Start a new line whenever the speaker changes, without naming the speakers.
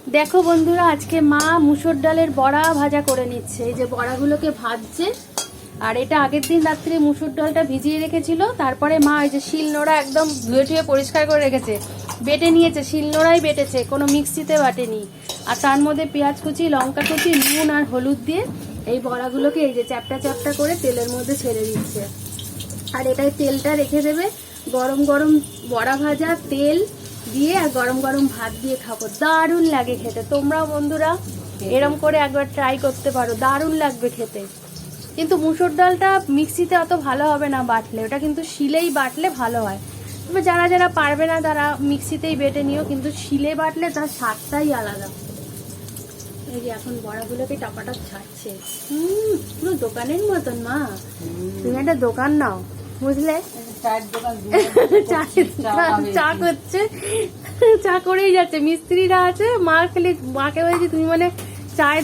দেখো বন্ধুরা, আজকে মা মুসুর ডালের বড়া ভাজা করে নিচ্ছে। এই যে বড়াগুলোকে ভাজছে, আর এটা আগের দিন রাত্রে মুসুর ডালটা ভিজিয়ে রেখেছিল। তারপরে মা এই যে শিলনোড়া একদম ধুয়ে ধুয়ে পরিষ্কার করে রেখেছে, বেটে নিয়েছে, শিলনোড়াই বেটেছে, কোনো মিক্সিতে বাটেনি। আর তার মধ্যে পেঁয়াজ কুচি, লঙ্কা কুচি, নুন আর হলুদ দিয়ে এই বড়াগুলোকে এই যে চ্যাপটা চ্যাপটা করে তেলের মধ্যে ছেড়ে দিচ্ছে। আর এটাই তেলটা রেখে দেবে, গরম গরম বড়া ভাজা তেল দিয়ে আর গরম গরম ভাত দিয়ে খাবো, দারুণ লাগে খেতে। তোমরাও বন্ধুরা এরম করে একবার ট্রাই করতে পারো, দারুণ লাগবে খেতে। কিন্তু মুসুর ডালটা মিক্সিতে অত ভালো হবে না বাটলে, ওটা কিন্তু শিলেই বাটলে ভালো হয়। তবে যারা যারা পারবে না তারা মিক্সিতেই বেটে নিও, কিন্তু শিলে বাটলে তার স্বাদটাই আলাদা। এই যে এখন বড়াগুলোকে টাপাটা ছাড়ছে, পুরো দোকানের মতন। মা তুমি একটা দোকান নাও, বুঝলে, চা করছে, চা করেই যাচ্ছে, মিস্ত্রিরা আছে। মা খালি মাকে বলছি তুমি মানে চায়